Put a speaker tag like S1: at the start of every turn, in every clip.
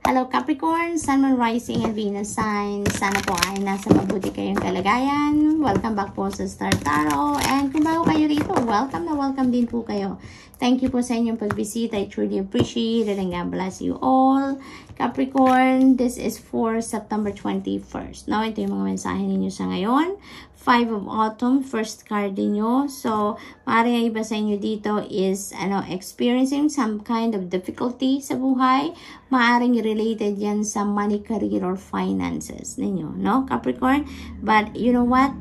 S1: Hello Capricorn, Sun, Moon, Rising, and Venus sign. Sana po ay nasa mabuti kayong kalagayan. Welcome back po sa Star Tarot. And kung bago kayo rito, welcome na welcome din po kayo. Thank you po sa inyong pagbisita. I truly appreciate it and God bless you all. Capricorn, this is for September 21st. Now, ito yung mga mensahe ninyo sa ngayon. 5 of Autumn, first card ninyo. So, maaaring iba sa inyo dito is experiencing some kind of difficulty sa buhay. Maaaring related yan sa money, career, or finances ninyo, no, Capricorn? But, you know what?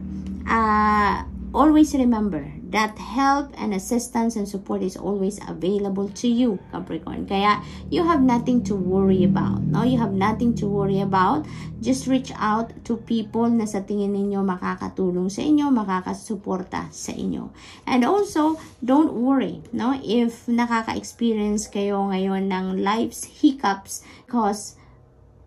S1: Always remember that help and assistance and support is always available to you, Capricorn. Kaya, you have nothing to worry about. No? You have nothing to worry about. Just reach out to people na sa tingin ninyo makakatulong sa inyo, makakasuporta sa inyo. And also, don't worry, no? If nakaka-experience kayo ngayon ng life's hiccups, because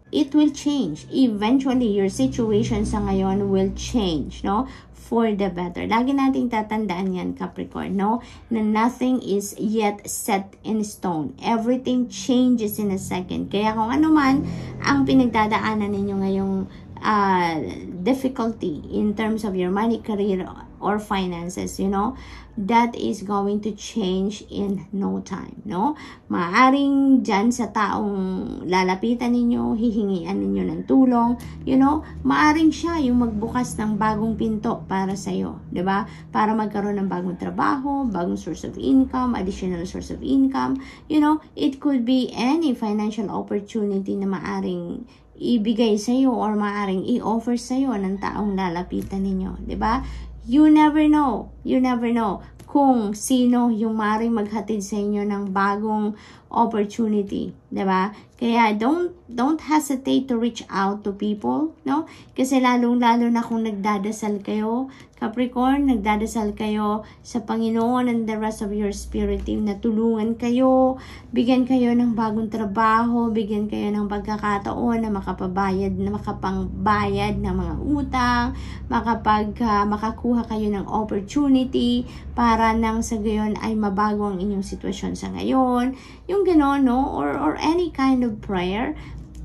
S1: it will change. Eventually, your situation sa ngayon will change, no? For the better. Lagi nating tatandaan yan, Capricorn, no? Na nothing is yet set in stone. Everything changes in a second. Kaya kung ano man ang pinagdadaanan ninyo ngayong difficulty in terms of your money, career, or finances, you know, that is going to change in no time, no? Maaring dyan sa taong lalapitan ninyo, hihingian ninyo ng tulong, you know, maaring siya yung magbukas ng bagong pinto para sa'yo, diba? Para magkaroon ng bagong trabaho, bagong source of income, additional source of income, you know, it could be any financial opportunity na maaring ibigay sa'yo or maaring i-offer sa'yo ng taong lalapitan ninyo, diba? You never know kung sino yung maaaring maghatid sa inyo ng bagong opportunity, 'di ba? Kaya don't hesitate to reach out to people, no? Kasi lalong-lalo na kung nagdadasal kayo, Capricorn, nagdadasal kayo sa Panginoon and the rest of your spirit team na tulungan kayo, bigyan kayo ng bagong trabaho, bigyan kayo ng pagkakataon na makapangbayad ng mga utang, makakuha kayo ng opportunity para nang sa gayon ay mabago ang inyong sitwasyon sa ngayon. Yung gano'n, no? Or any kind of prayer.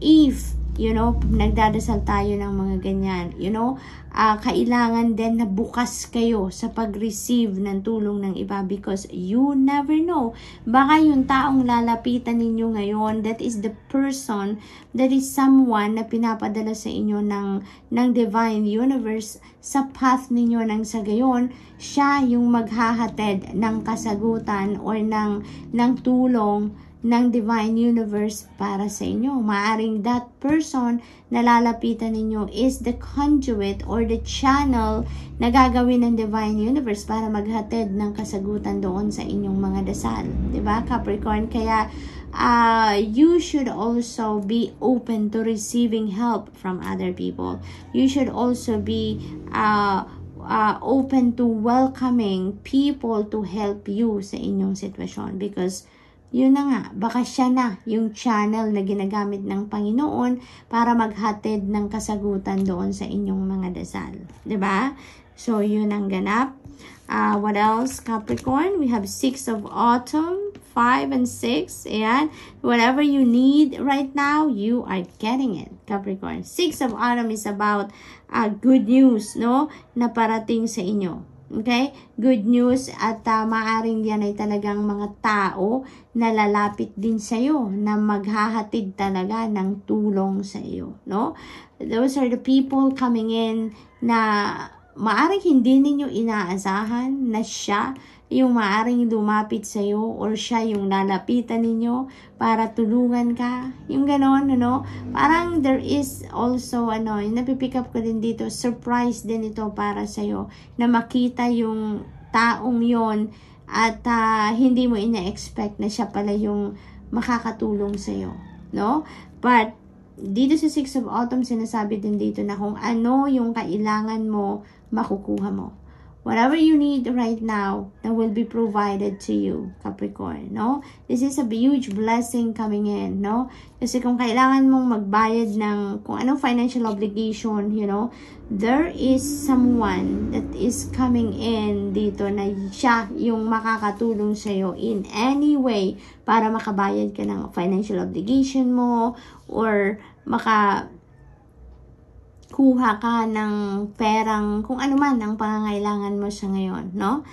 S1: If, you know, nagdadasal tayo ng mga ganyan, you know, kailangan din na bukas kayo sa pag-receive ng tulong ng iba because you never know. Baka yung taong lalapitan ninyo ngayon, that is the person, that is someone na pinapadala sa inyo ng divine universe sa path ninyo ng sa gayon, siya yung maghahatid ng kasagutan or ng tulong ng divine universe para sa inyo. Maaring that person na lalapitan ninyo is the conduit or the channel na gagawin ng divine universe para maghatid ng kasagutan doon sa inyong mga dasal. Diba, Capricorn? Kaya you should also be open to receiving help from other people. You should also be open to welcoming people to help you sa inyong sitwasyon because yun na nga, baka siya na yung channel na ginagamit ng Panginoon para maghatid ng kasagutan doon sa inyong mga dasal. Diba? So, yun ang ganap. What else, Capricorn? We have 6 of Autumn, 5 and 6. Ayan. Whatever you need right now, you are getting it, Capricorn. 6 of Autumn is about good news, no? Na parating sa inyo. Okay? Good news at maaring yan ay talagang mga tao na lalapit din sa iyo na maghahatid talaga ng tulong sa iyo, no? Those are the people coming in na maaring hindi ninyo inaasahan na siya yung maaring lumapit sa iyo or siya yung lalapitan ninyo para tulungan ka. Yung ganon, ano? Parang there is also, yung napipick up ko din dito, surprise din ito para sa iyo na makita yung taong yon at hindi mo ina-expect na siya pala yung makakatulong sa iyo, no? But dito sa 6 of Autumn, sinasabi din dito na kung ano yung kailangan mo, makukuha mo. Whatever you need right now, that will be provided to you, Capricorn, no? This is a huge blessing coming in, no? Kasi kung kailangan mong magbayad ng kung anong financial obligation, you know, there is someone that is coming in dito na siya yung makakatulong sa'yo in any way para makabayad ka ng financial obligation mo or kuha ka ng perang kung ano man ang pangangailangan mo sa ngayon, no?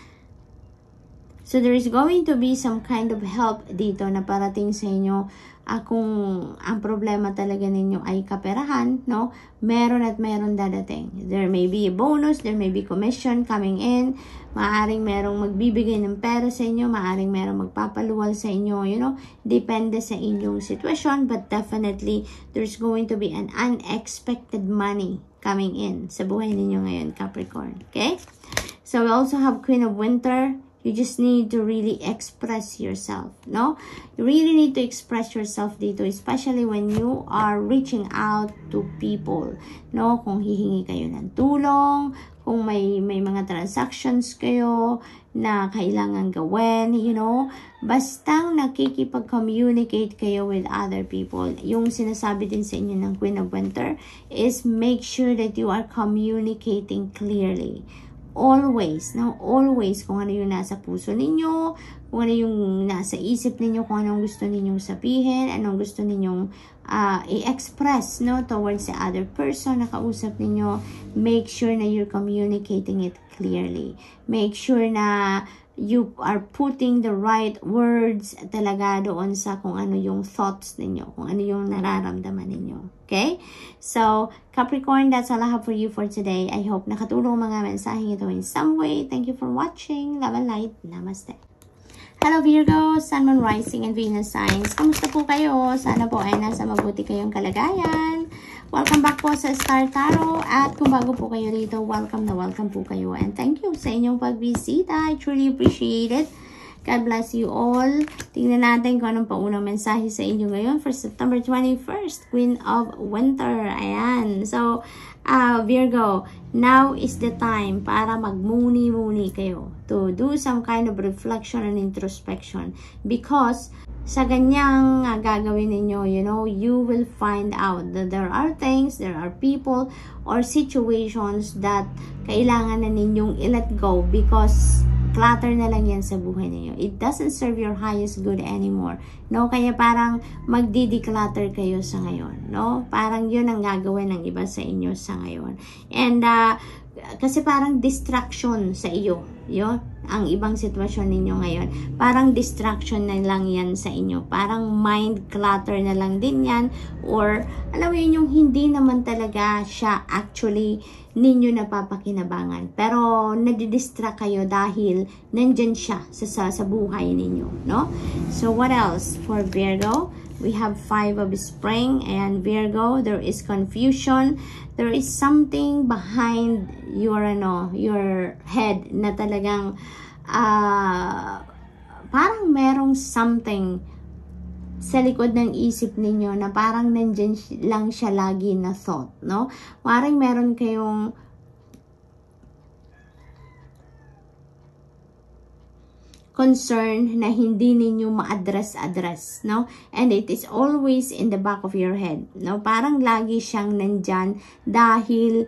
S1: So there is going to be some kind of help dito na parating sa inyo. Kung ang problema talaga ninyo ay kaperahan, no? Meron at meron dadating. There may be a bonus, there may be commission coming in. Maaring merong magbibigay ng pera sa inyo, maaring merong magpapaluwal sa inyo, you know, depende sa inyong sitwasyon, but definitely there's going to be an unexpected money coming in sa buhay ninyo ngayon, Capricorn, okay? So we also have Queen of Winter. You just need to really express yourself, no? You really need to express yourself dito, especially when you are reaching out to people, no? Kung hihingi kayo ng tulong, kung may mga transactions kayo na kailangan gawin, you know? Bastang nakikipag-communicate kayo with other people. Yung sinasabi din sa inyo ng Queen of Winter is make sure that you are communicating clearly. Always, no? Always, kung ano yung nasa puso ninyo, kung ano yung nasa isip ninyo, kung anong gusto ninyong sabihin, anong gusto ninyong i-express, no? Towards the other person na kausap ninyo, make sure na you're communicating it clearly. Make sure na you are putting the right words talaga doon sa kung ano yung thoughts ninyo, kung ano yung nararamdaman ninyo. Okay? So, Capricorn, that's all I have for you for today. I hope nakatulong mga mensaheng ito in some way. Thank you for watching. Love and light. Namaste. Hello Virgo, Sun, Moon, Rising, and Venus signs. Kamusta po kayo? Sana po ay nasa mabuti kayong kalagayan. Welcome back po sa Star Tarot. At kung bago po kayo rito, welcome na welcome po kayo. And thank you sa inyong pagbisita. I truly appreciate it. God bless you all. Tingnan natin kung anong paunang mensahe sa inyo ngayon for September 21st, Queen of Winter. Ayan. So, Virgo, now is the time para magmuni-muni kayo to do some kind of reflection and introspection, because sa ganyang gagawin ninyo, you know, you will find out that there are things, there are people or situations that kailangan na ninyong i-let go because clutter na lang yan sa buhay ninyo. It doesn't serve your highest good anymore. No? Kaya parang magdi-declutter kayo sa ngayon. No? Parang yun ang gagawin ng iba sa inyo sa ngayon. And kasi parang distraction sa iyo. Yun, ang ibang sitwasyon ninyo ngayon. Parang distraction na lang yan sa inyo. Parang mind clutter na lang din yan. Or, alam mo yun, yung hindi naman talaga siya actually ninyo napapakinabangan. Pero, nadidistract kayo dahil nandyan siya sa buhay ninyo. No? So, what else for Virgo? We have 5 of Spring and Virgo. There is confusion. There is something behind your head na talagang parang merong something sa likod ng isip ninyo na parang nandyan lang siya lagi na thought, no? Parang meron kayong concern na hindi ninyo ma-address, no? And it is always in the back of your head, no? Parang lagi siyang nandyan dahil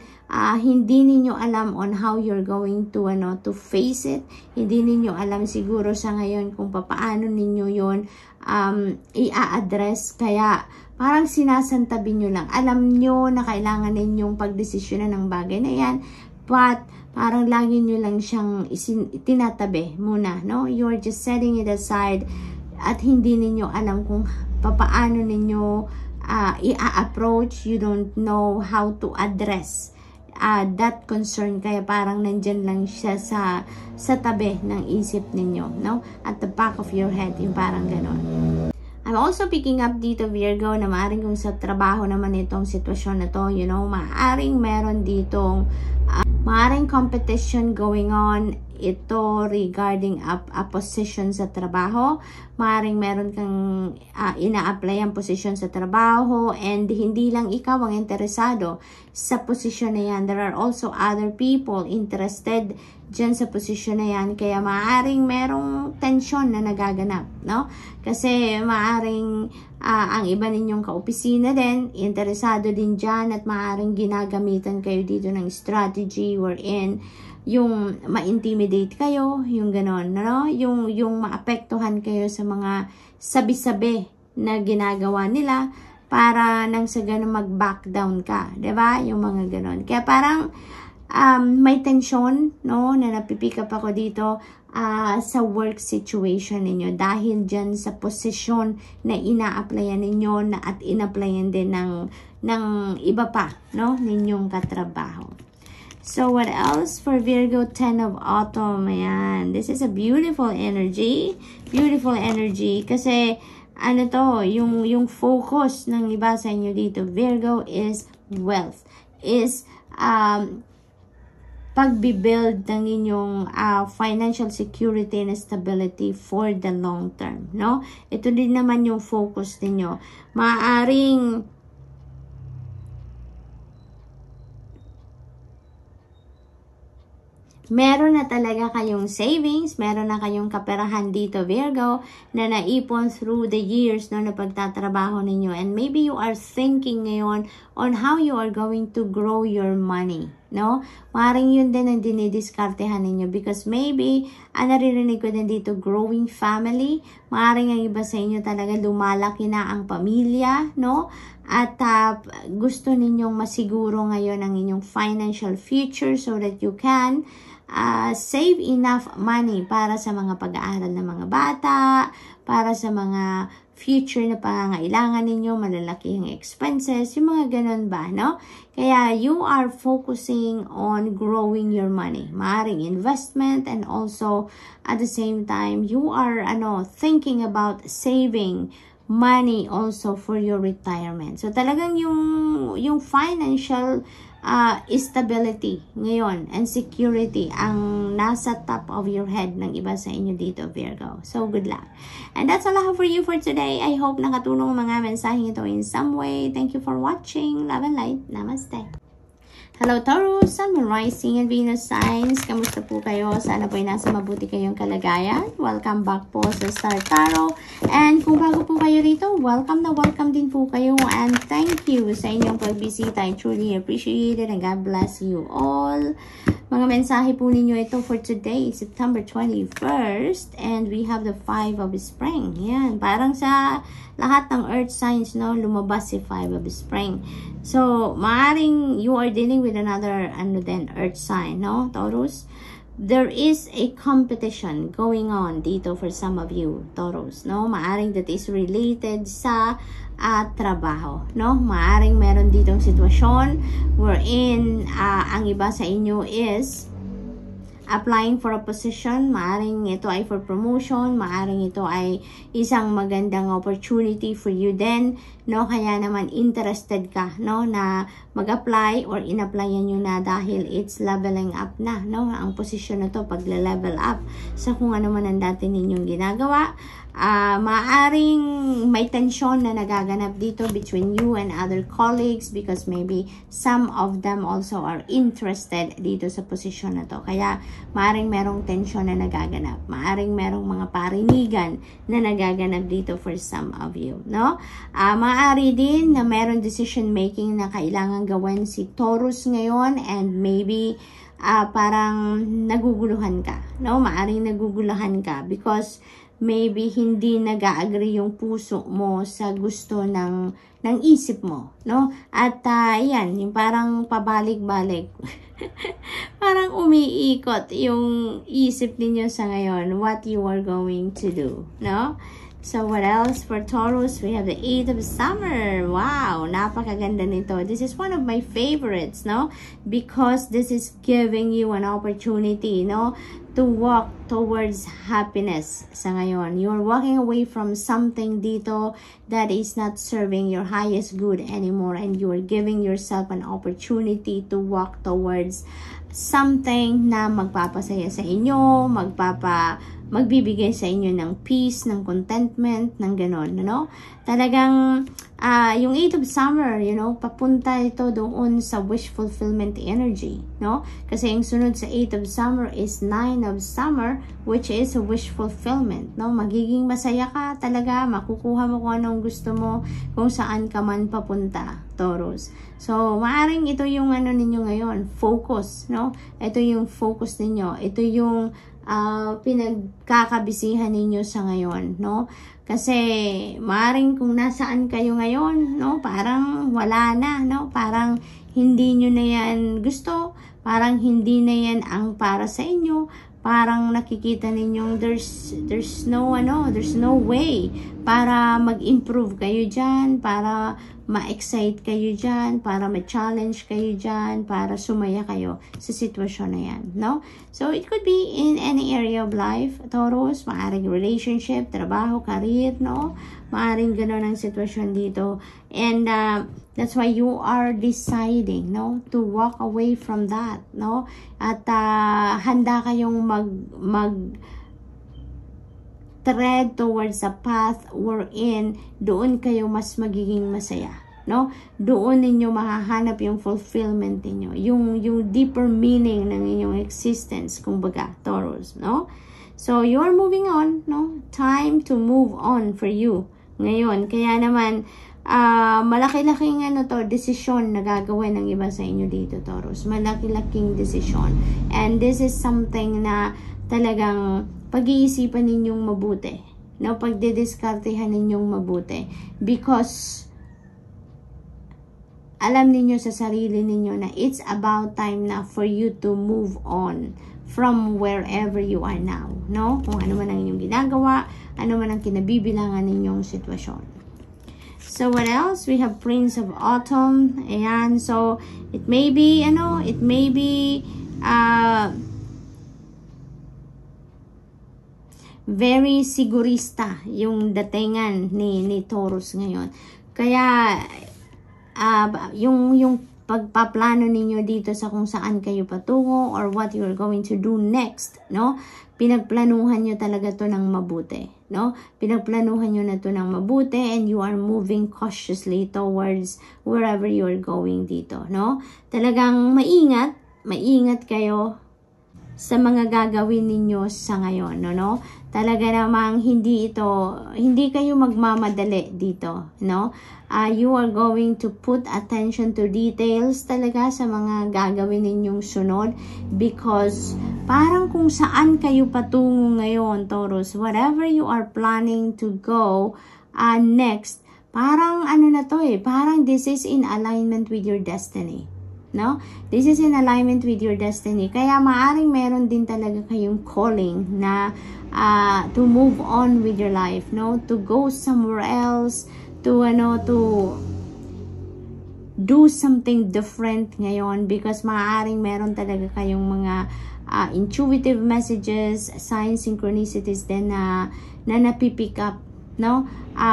S1: hindi ninyo alam on how you're going to face it. Hindi ninyo alam siguro sa ngayon kung paano ninyo yon i-address. Kaya parang sinasantabi nyo lang. Alam nyo na kailangan ninyong pagdesisyonan ng bagay na yan, but parang lagi nyo lang siyang tinatabi muna, no? You're just setting it aside at hindi ninyo alam kung paano ninyo i-approach. You don't know how to address that concern. Kaya parang nandyan lang siya sa tabi ng isip ninyo, no? At the back of your head, yung parang ganon. I'm also picking up dito, Virgo, na maaaring kung sa trabaho naman itong sitwasyon na to, you know, maaaring meron ditong maaaring competition going on ito regarding a position sa trabaho. Maaaring meron kang ina-apply ang position sa trabaho and hindi lang ikaw ang interesado sa position na yan. There are also other people interested dyan sa posisyon na yan. Kaya maaaring merong tensyon na nagaganap, no? Kasi maaaring ang iba ninyong kaopisina din, interesado din dyan at maaaring ginagamitan kayo dito ng strategy wherein yung ma-intimidate kayo, yung ganon, no? Yung maapektuhan kayo sa mga sabi-sabi na ginagawa nila para nang sa ganon mag-back down ka, diba? Yung mga ganon. Kaya parang may tension, no, na napipick up ako dito sa work situation ninyo dahil dyan sa posisyon na ina-applyan ninyo at ina-applyan din ng iba pa, no, ninyong katrabaho. So, what else for Virgo? 10 of Autumn. Ayan. This is a beautiful energy. Beautiful energy. Kasi, ano to, yung focus ng iba sa inyo dito, Virgo, is wealth. Is, pagbibuild ng inyong financial security and stability for the long term, no? Ito din naman yung focus ninyo. Maaaring meron na talaga kayong savings, meron na kayong kaperahan dito, Virgo, na naipon through the years, no, na pagtatrabaho ninyo. And maybe you are thinking ngayon on how you are going to grow your money, no? Maring yun din ang dinidiskartehan ninyo because maybe, naririnig ko din dito, growing family. Maring ang iba sa inyo talaga lumalaki na ang pamilya, no? At gusto ninyong masiguro ngayon ang inyong financial future so that you can save enough money para sa mga pag-aaral ng mga bata, para sa mga future na pangangailangan ninyo, malalaking expenses, yung mga ganun ba, no? Kaya you are focusing on growing your money, maaring investment, and also at the same time, you are thinking about saving money also for your retirement. So talagang yung financial stability ngayon and security ang nasa top of your head ng iba sa inyo dito, Virgo. So good luck. And that's all I have for you for today. I hope nakatulong mga mensaheng ito in some way. Thank you for watching. Love and light. Namaste. Hello Taurus, Sun, Moon, Rising, and Venus signs. Kamusta po kayo? Sana po ay nasa mabuti kayong kalagayan. Welcome back po sa Star Tarot. And kung bago po kayo rito, welcome na welcome din po kayo. And thank you sa inyong pagbisita. I truly appreciate it and God bless you all. Mga mensahe po ninyo ito for today, September 21st. And we have the 5 of Spring. Yan, parang sa lahat ng earth signs, no, lumabas si 5 of Spring. So, maaring you are dealing with another earth sign, no, Taurus? There is a competition going on dito for some of you, Taurus, no? Maaring that is related sa trabaho, no? Maaring meron ditong sitwasyon wherein ang iba sa inyo is applying for a position, maaring ito ay for promotion, maaring ito ay isang magandang opportunity for you then, no? Kaya naman interested ka, no, na mag-apply or in-applyan nyo na dahil it's leveling up na, no? Ang posisyon na to pag-level up sa kung ano man ang dati ninyong ginagawa. Maaring may tension na nagaganap dito between you and other colleagues because maybe some of them also are interested dito sa posisyon na to. Kaya maaring merong tension na nagaganap. Maaring merong mga parinigan na nagaganap dito for some of you, no? Maaari din na merong decision making na kailangan gawin si Taurus ngayon and maybe parang naguguluhan ka, no? Maaring naguguluhan ka because maybe hindi nag-agree yung puso mo sa gusto ng isip mo, no? At yan, yung parang pabalik-balik. Parang umiikot yung isip ninyo sa ngayon, what you are going to do, no? So, what else for Taurus? We have the 8 of Summer. Wow, napakaganda nito. This is one of my favorites, no? Because this is giving you an opportunity, no? To walk towards happiness sa ngayon. You're walking away from something dito that is not serving your highest good anymore and you are giving yourself an opportunity to walk towards something na magpapasaya sa inyo, magbibigay sa inyo ng peace, ng contentment, ng ganon, no? Talagang yung 8 of Summer, you know, papunta ito doon sa wish fulfillment energy, no? Kasi yung sunod sa 8 of Summer is 9 of Summer, which is a wish fulfillment, no? Magiging masaya ka talaga, makukuha mo kung anong gusto mo, kung saan ka man papunta, Taurus. So, maaring ito yung ano ninyo ngayon, focus, no? Ito yung focus ninyo. Ito yung pinagkakabisihan ninyo sa ngayon, no? Kasi maaring kung nasaan kayo ngayon, no? Parang wala na, no? Parang hindi nyo na yan gusto, parang hindi na yan ang para sa inyo, parang nakikita ninyong there's no way para mag-improve kayo dyan, para ma-excite kayo dyan, para ma-challenge kayo dyan, para sumaya kayo sa sitwasyon na yan, no? So, it could be in any area of life, Taurus, maaring relationship, trabaho, career, no? Maaring gano'n ang sitwasyon dito. And that's why you are deciding, no? To walk away from that, no? At handa kayong tread towards a path wherein doon kayo mas magiging masaya, no? Doon ninyo mahahanap yung fulfillment niyo, yung deeper meaning ng inyong existence, kumbaga, Taurus, no? So you are moving on, no? Time to move on for you ngayon. Kaya naman malaki-laking desisyon na gagawin ng iba sa inyo dito, Taurus. Malaki-laking desisyon. And this is something na talagang pag-iisipan ninyong mabuti, no? Pagdidiskartehan ninyong mabuti, because alam ninyo sa sarili ninyo na it's about time na for you to move on from wherever you are now, no? Kung ano man ang inyong ginagawa, ano man ang kinabibilangan ninyong sitwasyon. So what else? We have Prince of Autumn. Ayan, so it may be very sigurista yung datingan ni Taurus ngayon. Kaya yung pagpaplano ninyo dito sa kung saan kayo patungo or what you're going to do next, no? Pinagplanuhan nyo talaga to ng mabuti, no? Pinagplanuhan nyo na to ng mabuti, and you are moving cautiously towards wherever you're going dito, no? Talagang maingat kayo sa mga gagawin ninyo sa ngayon, no? Talaga namang hindi kayo magmamadali dito, no? You are going to put attention to details talaga sa mga gagawin ninyong sunod, because parang kung saan kayo patungo ngayon, Taurus, whatever you are planning to go next, parang parang this is in alignment with your destiny, no? This is in alignment with your destiny. Kaya maaring meron din talaga kayong calling na to move on with your life, no? To go somewhere else, to do something different ngayon, because maaring meron talaga kayong mga intuitive messages, signs, synchronicities din na napipick up, no?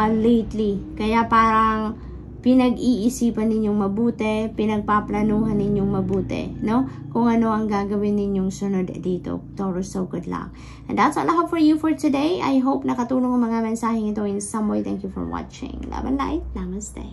S1: Lately. Kaya parang pinag-iisipan ninyong mabuti, pinagpaplanuhan ninyong mabuti, no? Kung ano ang gagawin ninyong sunod dito, Taurus. So good luck. And that's all I have for you for today. I hope nakatulong ang mga mensaheng ito in some way. Thank you for watching. Love and light. Namaste.